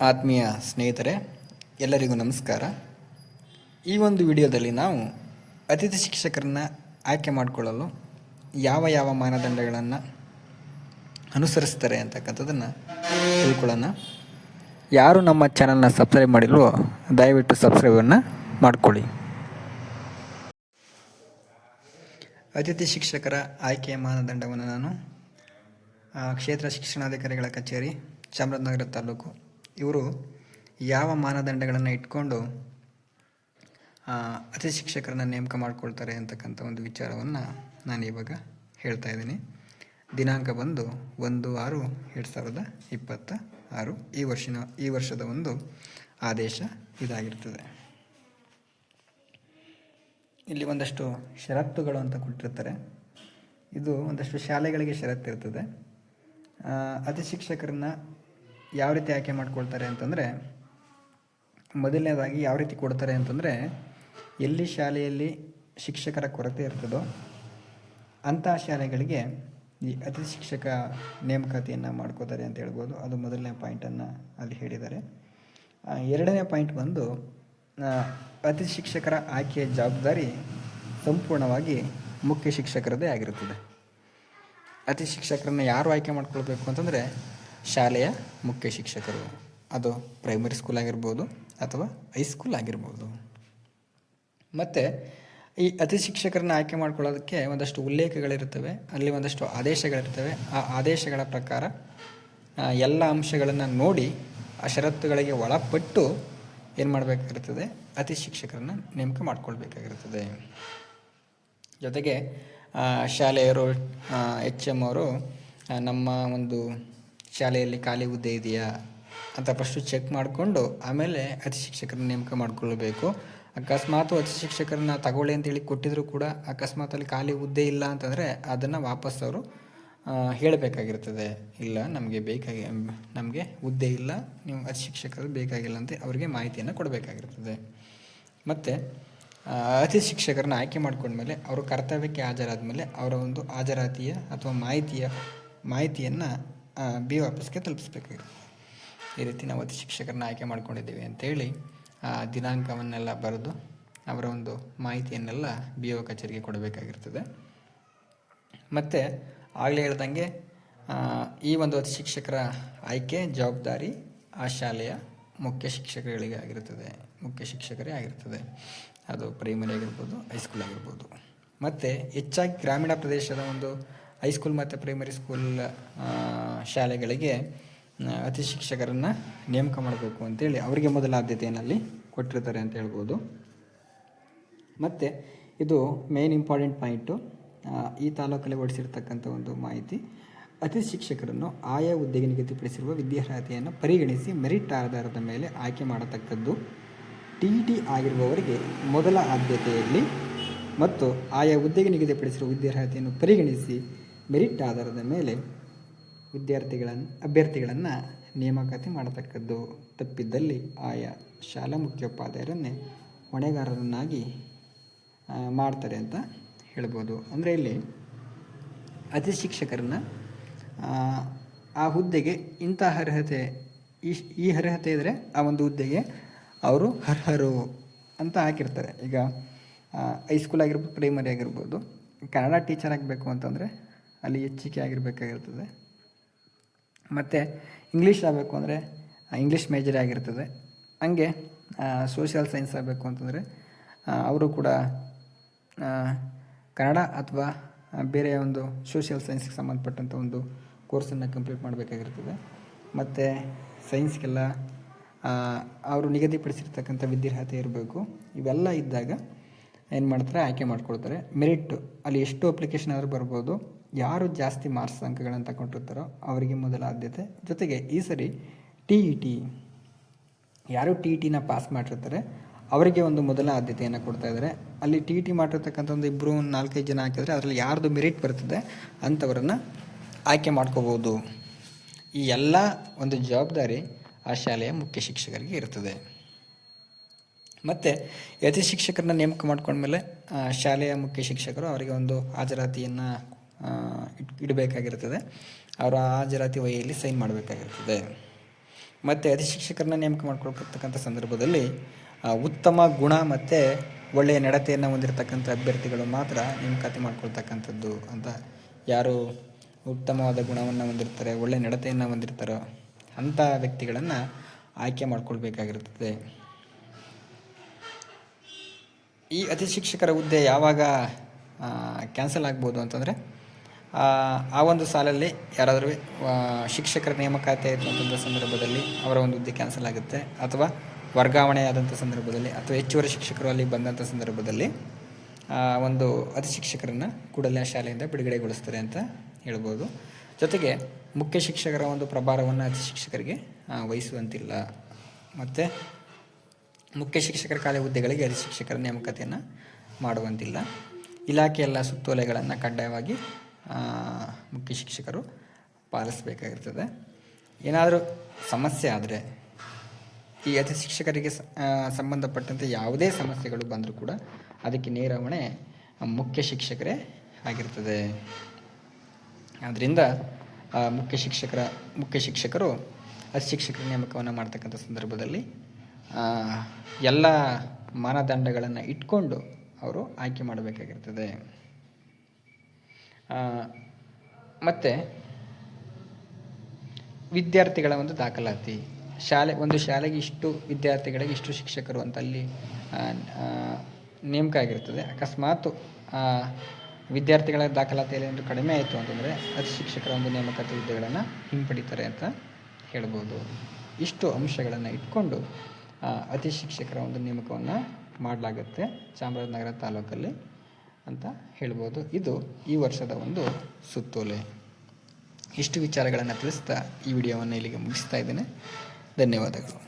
ಆತ್ಮೀಯ ಸ್ನೇಹಿತರೆ, ಎಲ್ಲರಿಗೂ ನಮಸ್ಕಾರ. ಈ ಒಂದು ವಿಡಿಯೋದಲ್ಲಿ ನಾವು ಅತಿಥಿ ಶಿಕ್ಷಕರನ್ನ ಆಯ್ಕೆ ಮಾಡಿಕೊಳ್ಳಲು ಯಾವ ಮಾನದಂಡಗಳನ್ನು ಅನುಸರಿಸ್ತಾರೆ ಅಂತಕ್ಕಂಥದ್ದನ್ನು ತಿಳ್ಕೊಳ್ಳೋಣ. ಯಾರು ನಮ್ಮ ಚಾನಲ್ನ ಸಬ್ಸ್ಕ್ರೈಬ್ ಮಾಡಿಲ್ವೋ ದಯವಿಟ್ಟು ಸಬ್ಸ್ಕ್ರೈಬನ್ನು ಮಾಡಿಕೊಳ್ಳಿ. ಅತಿಥಿ ಶಿಕ್ಷಕರ ಆಯ್ಕೆಯ ಮಾನದಂಡವನ್ನು ನಾನು ಕ್ಷೇತ್ರ ಶಿಕ್ಷಣಾಧಿಕಾರಿಗಳ ಕಚೇರಿ, ಚಾಮರಾಜನಗರ ತಾಲೂಕು, ಇವರು ಯಾವ ಮಾನದಂಡಗಳನ್ನು ಇಟ್ಕೊಂಡು ಅತಿಥಿ ಶಿಕ್ಷಕರನ್ನು ನೇಮಕ ಮಾಡ್ಕೊಳ್ತಾರೆ ಅಂತಕ್ಕಂಥ ಒಂದು ವಿಚಾರವನ್ನು ನಾನು ಇವಾಗ ಹೇಳ್ತಾ ಇದ್ದೀನಿ. ದಿನಾಂಕ ಬಂದು 1/6/2026 ಈ ವರ್ಷದ ಒಂದು ಆದೇಶ ಇದಾಗಿರ್ತದೆ. ಇಲ್ಲಿ ಒಂದಷ್ಟು ಷರತ್ತುಗಳು ಅಂತ ಕೊಟ್ಟಿರ್ತಾರೆ. ಇದು ಒಂದಷ್ಟು ಶಾಲೆಗಳಿಗೆ ಷರತ್ತಿರ್ತದೆ. ಅತಿಥಿ ಶಿಕ್ಷಕರನ್ನ ಯಾವ ರೀತಿ ಆಯ್ಕೆ ಮಾಡ್ಕೊಳ್ತಾರೆ ಅಂತಂದರೆ, ಮೊದಲನೇದಾಗಿ ಯಾವ ರೀತಿ ಕೊಡ್ತಾರೆ ಅಂತಂದರೆ, ಎಲ್ಲಿ ಶಾಲೆಯಲ್ಲಿ ಶಿಕ್ಷಕರ ಕೊರತೆ ಇರ್ತದೋ ಅಂಥ ಶಾಲೆಗಳಿಗೆ ಈ ಅತಿಥಿ ಶಿಕ್ಷಕ ನೇಮಕಾತಿಯನ್ನು ಮಾಡ್ಕೋತಾರೆ ಅಂತ ಹೇಳ್ಬೋದು. ಅದು ಮೊದಲನೇ ಪಾಯಿಂಟನ್ನು ಅಲ್ಲಿ ಹೇಳಿದ್ದಾರೆ. ಎರಡನೇ ಪಾಯಿಂಟ್ ಬಂದು, ಅತಿಥಿ ಶಿಕ್ಷಕರ ಆಯ್ಕೆಯ ಜವಾಬ್ದಾರಿ ಸಂಪೂರ್ಣವಾಗಿ ಮುಖ್ಯ ಶಿಕ್ಷಕರದ್ದೇ ಆಗಿರುತ್ತದೆ. ಅತಿಥಿ ಶಿಕ್ಷಕರನ್ನು ಯಾರು ಆಯ್ಕೆ ಮಾಡ್ಕೊಳ್ಬೇಕು ಅಂತಂದರೆ, ಶಾಲೆಯ ಮುಖ್ಯ ಶಿಕ್ಷಕರು. ಅದು ಪ್ರೈಮರಿ ಸ್ಕೂಲ್ ಆಗಿರ್ಬೋದು ಅಥವಾ ಹೈಸ್ಕೂಲ್ ಆಗಿರ್ಬೋದು. ಮತ್ತು ಈ ಅತಿಥಿ ಶಿಕ್ಷಕರನ್ನ ಆಯ್ಕೆ ಮಾಡ್ಕೊಳ್ಳೋದಕ್ಕೆ ಒಂದಷ್ಟು ಉಲ್ಲೇಖಗಳಿರ್ತವೆ, ಅಲ್ಲಿ ಒಂದಷ್ಟು ಆದೇಶಗಳಿರ್ತವೆ. ಆ ಆದೇಶಗಳ ಪ್ರಕಾರ ಎಲ್ಲ ಅಂಶಗಳನ್ನು ನೋಡಿ ಆ ಷರತ್ತುಗಳಿಗೆ ಒಳಪಟ್ಟು ಏನು ಮಾಡಬೇಕಾಗಿರ್ತದೆ, ಅತಿಥಿ ಶಿಕ್ಷಕರನ್ನು ನೇಮಕ ಮಾಡ್ಕೊಳ್ಬೇಕಾಗಿರ್ತದೆ. ಜೊತೆಗೆ ಶಾಲೆಯವರು HM ಅವರು ನಮ್ಮ ಒಂದು ಶಾಲೆಯಲ್ಲಿ ಖಾಲಿ ಹುದ್ದೆ ಇದೆಯಾ ಅಂತ ಫಸ್ಟು ಚೆಕ್ ಮಾಡಿಕೊಂಡು ಆಮೇಲೆ ಅತಿಥಿ ಶಿಕ್ಷಕರನ್ನ ನೇಮಕ ಮಾಡ್ಕೊಳ್ಬೇಕು. ಅಕಸ್ಮಾತ್ ಅತಿಥಿ ಶಿಕ್ಷಕರನ್ನ ತಗೊಳ್ಳಿ ಅಂತೇಳಿ ಕೊಟ್ಟಿದ್ರು ಕೂಡ ಅಕಸ್ಮಾತ್ ಅಲ್ಲಿ ಖಾಲಿ ಹುದ್ದೆ ಇಲ್ಲ ಅಂತಂದರೆ ಅದನ್ನು ವಾಪಸ್ ಅವರು ಹೇಳಬೇಕಾಗಿರ್ತದೆ. ಇಲ್ಲ, ನಮಗೆ ಹುದ್ದೆ ಇಲ್ಲ, ನೀವು ಅತಿಥಿ ಶಿಕ್ಷಕರು ಬೇಕಾಗಿಲ್ಲ ಅಂತ ಅವರಿಗೆ ಮಾಹಿತಿಯನ್ನು ಕೊಡಬೇಕಾಗಿರ್ತದೆ. ಮತ್ತು ಅತಿಥಿ ಶಿಕ್ಷಕರನ್ನ ಆಯ್ಕೆ ಮಾಡ್ಕೊಂಡ್ಮೇಲೆ ಅವರು ಕರ್ತವ್ಯಕ್ಕೆ ಹಾಜರಾದ ಮೇಲೆ ಅವರ ಒಂದು ಹಾಜರಾತಿಯ ಅಥವಾ ಮಾಹಿತಿಯನ್ನು BO ಆಫೀಸ್ಗೆ ತಲುಪಿಸ್ಬೇಕಾಗಿರ್ತದೆ. ಈ ರೀತಿ ನಾವು ಅತಿಥಿ ಶಿಕ್ಷಕರನ್ನ ಆಯ್ಕೆ ಮಾಡ್ಕೊಂಡಿದ್ದೀವಿ ಅಂತೇಳಿ ದಿನಾಂಕವನ್ನೆಲ್ಲ ಬರೆದು ಅವರ ಒಂದು ಮಾಹಿತಿಯನ್ನೆಲ್ಲ BO ಕಚೇರಿಗೆ ಕೊಡಬೇಕಾಗಿರ್ತದೆ. ಮತ್ತು ಆಗಲೇ ಹೇಳ್ದಂಗೆ ಈ ಒಂದು ಅತಿಥಿ ಶಿಕ್ಷಕರ ಆಯ್ಕೆ ಜವಾಬ್ದಾರಿ ಆ ಶಾಲೆಯ ಮುಖ್ಯ ಶಿಕ್ಷಕರೇ ಆಗಿರ್ತದೆ. ಅದು ಪ್ರೈಮರಿ ಆಗಿರ್ಬೋದು, ಹೈಸ್ಕೂಲ್ ಆಗಿರ್ಬೋದು. ಮತ್ತು ಹೆಚ್ಚಾಗಿ ಗ್ರಾಮೀಣ ಪ್ರದೇಶದ ಒಂದು ಹೈಸ್ಕೂಲ್ ಮತ್ತು ಪ್ರೈಮರಿ ಸ್ಕೂಲ್ ಶಾಲೆಗಳಿಗೆ ಅತಿಥಿ ಶಿಕ್ಷಕರನ್ನು ನೇಮಕ ಮಾಡಬೇಕು ಅಂತೇಳಿ ಅವರಿಗೆ ಮೊದಲ ಆದ್ಯತೆಯಲ್ಲಿ ಕೊಟ್ಟಿರ್ತಾರೆ ಅಂತ ಹೇಳ್ಬೋದು. ಮತ್ತು ಇದು ಮೇನ್ ಇಂಪಾರ್ಟೆಂಟ್ ಪಾಯಿಂಟು, ಈ ತಾಲೂಕಲ್ಲಿ ಹೊಡಿಸಿರ್ತಕ್ಕಂಥ ಒಂದು ಮಾಹಿತಿ. ಅತಿಥಿ ಶಿಕ್ಷಕರನ್ನು ಆಯಾ ಹುದ್ದೆಗೆ ನಿಗದಿಪಡಿಸಿರುವ ವಿದ್ಯಾರ್ಹತೆಯನ್ನು ಪರಿಗಣಿಸಿ ಮೆರಿಟ್ ಆಧಾರದ ಮೇಲೆ ಆಯ್ಕೆ ಮಾಡತಕ್ಕದ್ದು. TET ಆಗಿರುವವರಿಗೆ ಮೊದಲ ಆದ್ಯತೆಯಲ್ಲಿ ಮತ್ತು ಆಯಾ ಹುದ್ದೆಗೆ ನಿಗದಿಪಡಿಸಿರುವ ವಿದ್ಯಾರ್ಹತೆಯನ್ನು ಪರಿಗಣಿಸಿ ಮೆರಿಟ್ ಆಧಾರದ ಮೇಲೆ ಅಭ್ಯರ್ಥಿಗಳನ್ನು ನೇಮಕಾತಿ ಮಾಡತಕ್ಕದ್ದು. ತಪ್ಪಿದ್ದಲ್ಲಿ ಆಯಾ ಶಾಲಾ ಮುಖ್ಯೋಪಾಧ್ಯಾಯರನ್ನೇ ಹೊಣೆಗಾರರನ್ನಾಗಿ ಮಾಡ್ತಾರೆ ಅಂತ ಹೇಳ್ಬೋದು. ಅಂದರೆ ಇಲ್ಲಿ ಅತಿಥಿ ಶಿಕ್ಷಕರನ್ನ ಆ ಹುದ್ದೆಗೆ ಇಂಥ ಅರ್ಹತೆ, ಈ ಅರ್ಹತೆ ಇದ್ದರೆ ಆ ಒಂದು ಹುದ್ದೆಗೆ ಅವರು ಅರ್ಹರು ಅಂತ ಹಾಕಿರ್ತಾರೆ. ಈಗ ಹೈಸ್ಕೂಲ್ ಆಗಿರ್ಬೋದು, ಪ್ರೈಮರಿ ಆಗಿರ್ಬೋದು, ಕನ್ನಡ ಟೀಚರ್ ಆಗಬೇಕು ಅಂತಂದರೆ ಅಲ್ಲಿ ಹೆಚ್ಚಿಗೆ ಆಗಿರಬೇಕಾಗಿರ್ತದೆ. ಮತ್ತು ಇಂಗ್ಲೀಷ್ ಆಗಬೇಕು ಅಂದರೆ ಇಂಗ್ಲೀಷ್ ಮೇಜರ್ ಆಗಿರ್ತದೆ. ಹಂಗೆ ಸೋಷಿಯಲ್ ಸೈನ್ಸ್ ಆಗಬೇಕು ಅಂತಂದರೆ ಅವರು ಕೂಡ ಕನ್ನಡ ಅಥವಾ ಬೇರೆ ಒಂದು ಸೋಷಿಯಲ್ ಸೈನ್ಸ್ಗೆ ಸಂಬಂಧಪಟ್ಟಂಥ ಒಂದು ಕೋರ್ಸನ್ನು ಕಂಪ್ಲೀಟ್ ಮಾಡಬೇಕಾಗಿರ್ತದೆ. ಮತ್ತು ಸೈನ್ಸ್ಗೆಲ್ಲ ಅವರು ನಿಗದಿಪಡಿಸಿರ್ತಕ್ಕಂಥ ವಿದ್ಯಾರ್ಹತೆ ಇರಬೇಕು. ಇವೆಲ್ಲ ಇದ್ದಾಗ ಏನು ಮಾಡ್ತಾರೆ, ಆಯ್ಕೆ ಮಾಡ್ಕೊಳ್ತಾರೆ. ಮೆರಿಟ್ ಅಲ್ಲಿ ಎಷ್ಟು ಅಪ್ಲಿಕೇಶನ್ ಆದರೂ ಬರ್ಬೋದು. ಯಾರು ಜಾಸ್ತಿ ಮಾರ್ಕ್ಸ್ ಅಂಕಗಳನ್ನು ತಗೊಂಡಿರ್ತಾರೋ ಅವರಿಗೆ ಮೊದಲ ಆದ್ಯತೆ. ಜೊತೆಗೆ ಈ ಸರಿ TET ಯಾರು TETನ ಪಾಸ್ ಮಾಡಿರ್ತಾರೆ ಅವರಿಗೆ ಒಂದು ಮೊದಲ ಆದ್ಯತೆಯನ್ನು ಕೊಡ್ತಾ ಇದ್ದಾರೆ. ಅಲ್ಲಿ TET ಮಾಡಿರ್ತಕ್ಕಂಥ ಒಂದು 4-5 ಜನ ಹಾಕಿದರೆ ಅದರಲ್ಲಿ ಯಾರ್ದು ಮೆರಿಟ್ ಬರ್ತದೆ ಅಂಥವರನ್ನು ಆಯ್ಕೆ ಮಾಡ್ಕೋಬೋದು. ಈ ಎಲ್ಲ ಒಂದು ಜವಾಬ್ದಾರಿ ಆ ಶಾಲೆಯ ಮುಖ್ಯ ಶಿಕ್ಷಕರಿಗೆ ಇರ್ತದೆ. ಮತ್ತು ಅತಿಥಿ ಶಿಕ್ಷಕರನ್ನ ನೇಮಕ ಮಾಡ್ಕೊಂಡ್ಮೇಲೆ ಶಾಲೆಯ ಮುಖ್ಯ ಶಿಕ್ಷಕರು ಅವರಿಗೆ ಒಂದು ಹಾಜರಾತಿಯನ್ನು ಇಡಬೇಕಾಗಿರ್ತದೆ. ಅವರ ಹಾಜರಾತಿ ವಹಿಯಲ್ಲಿ ಸೈನ್ ಮಾಡಬೇಕಾಗಿರ್ತದೆ. ಮತ್ತು ಅತಿ ಶಿಕ್ಷಕರನ್ನ ನೇಮಕ ಮಾಡ್ಕೊಳ್ತಕ್ಕಂಥ ಸಂದರ್ಭದಲ್ಲಿ ಉತ್ತಮ ಗುಣ ಮತ್ತು ಒಳ್ಳೆಯ ನಡತೆಯನ್ನು ಹೊಂದಿರತಕ್ಕಂಥ ಅಭ್ಯರ್ಥಿಗಳು ಮಾತ್ರ ನೇಮಕಾತಿ ಮಾಡ್ಕೊಳ್ತಕ್ಕಂಥದ್ದು ಅಂತ. ಯಾರು ಉತ್ತಮವಾದ ಗುಣವನ್ನು ಹೊಂದಿರ್ತಾರೆ, ಒಳ್ಳೆಯ ನಡತೆಯನ್ನು ಹೊಂದಿರ್ತಾರೋ ಅಂಥ ವ್ಯಕ್ತಿಗಳನ್ನು ಆಯ್ಕೆ ಮಾಡ್ಕೊಳ್ಬೇಕಾಗಿರುತ್ತದೆ. ಈ ಅತಿ ಶಿಕ್ಷಕರ ಹುದ್ದೆ ಯಾವಾಗ ಕ್ಯಾನ್ಸಲ್ ಆಗ್ಬೋದು ಅಂತಂದರೆ, ಆ ಒಂದು ಸಾಲಲ್ಲಿ ಯಾರಾದರೂ ಶಿಕ್ಷಕರ ನೇಮಕಾತಿ ಆಯಿತು ಅಂತಂಥ ಸಂದರ್ಭದಲ್ಲಿ ಅವರ ಒಂದು ಹುದ್ದೆ ಕ್ಯಾನ್ಸಲ್ ಆಗುತ್ತೆ, ಅಥವಾ ವರ್ಗಾವಣೆ ಆದಂಥ ಸಂದರ್ಭದಲ್ಲಿ, ಅಥವಾ ಹೆಚ್ಚುವರಿ ಶಿಕ್ಷಕರು ಅಲ್ಲಿ ಬಂದಂಥ ಸಂದರ್ಭದಲ್ಲಿ ಒಂದು ಅತಿ ಶಿಕ್ಷಕರನ್ನು ಕೂಡಲೇ ಶಾಲೆಯಿಂದ ಬಿಡುಗಡೆಗೊಳಿಸ್ತಾರೆ ಅಂತ ಹೇಳ್ಬೋದು. ಜೊತೆಗೆ ಮುಖ್ಯ ಶಿಕ್ಷಕರ ಒಂದು ಪ್ರಭಾರವನ್ನು ಅತಿ ಶಿಕ್ಷಕರಿಗೆ ವಹಿಸುವಂತಿಲ್ಲ. ಮತ್ತು ಮುಖ್ಯ ಶಿಕ್ಷಕರ ಖಾಲಿ ಹುದ್ದೆಗಳಿಗೆ ಅತಿ ಶಿಕ್ಷಕರ ನೇಮಕಾತಿಯನ್ನು ಮಾಡುವಂತಿಲ್ಲ. ಇಲಾಖೆ ಎಲ್ಲ ಸುತ್ತೋಲೆಗಳನ್ನು ಕಡ್ಡಾಯವಾಗಿ ಮುಖ್ಯ ಶಿಕ್ಷಕರು ಪಾಲಿಸಬೇಕಾಗಿರ್ತದೆ. ಏನಾದರೂ ಸಮಸ್ಯೆ ಆದರೆ, ಈ ಅತಿ ಶಿಕ್ಷಕರಿಗೆ ಸಂಬಂಧಪಟ್ಟಂತೆ ಯಾವುದೇ ಸಮಸ್ಯೆಗಳು ಬಂದರೂ ಕೂಡ ಅದಕ್ಕೆ ನೇರ ಹೊಣೆ ಮುಖ್ಯ ಶಿಕ್ಷಕರೇ ಆಗಿರ್ತದೆ. ಆದ್ದರಿಂದ ಮುಖ್ಯ ಶಿಕ್ಷಕರು ಅತಿ ಶಿಕ್ಷಕರ ನೇಮಕವನ್ನು ಮಾಡ್ತಕ್ಕಂಥ ಸಂದರ್ಭದಲ್ಲಿ ಎಲ್ಲ ಮಾನದಂಡಗಳನ್ನು ಇಟ್ಕೊಂಡು ಅವರು ಆಯ್ಕೆ ಮಾಡಬೇಕಾಗಿರ್ತದೆ. ಮತ್ತು ವಿದ್ಯಾರ್ಥಿಗಳ ಒಂದು ದಾಖಲಾತಿ, ಒಂದು ಶಾಲೆಗೆ ಇಷ್ಟು ವಿದ್ಯಾರ್ಥಿಗಳಿಗೆ ಇಷ್ಟು ಶಿಕ್ಷಕರು ಅಂತ ಅಲ್ಲಿ ನೇಮಕ ಆಗಿರ್ತದೆ. ಅಕಸ್ಮಾತ್ ವಿದ್ಯಾರ್ಥಿಗಳ ದಾಖಲಾತಿಯಲ್ಲಿ ಒಂದು ಕಡಿಮೆ ಆಯಿತು ಅಂತಂದರೆ ಅತಿ ಶಿಕ್ಷಕರ ಒಂದು ನೇಮಕಾತಿ ಹುದ್ದೆಗಳನ್ನು ಹಿಂಪಡಿತಾರೆ ಅಂತ ಹೇಳ್ಬೋದು. ಇಷ್ಟು ಅಂಶಗಳನ್ನು ಇಟ್ಕೊಂಡು ಅತಿ ಶಿಕ್ಷಕರ ಒಂದು ನೇಮಕವನ್ನು ಮಾಡಲಾಗುತ್ತೆ ಚಾಮರಾಜನಗರ ತಾಲೂಕಲ್ಲಿ ಅಂತ ಹೇಳ್ಬೋದು. ಇದು ಈ ವರ್ಷದ ಒಂದು ಸುತ್ತೋಲೆ. ಇಷ್ಟು ವಿಚಾರಗಳನ್ನು ತಿಳಿಸ್ತಾ ಈ ವಿಡಿಯೋವನ್ನು ಇಲ್ಲಿಗೆ ಮುಗಿಸ್ತಾ ಇದ್ದೇನೆ. ಧನ್ಯವಾದಗಳು.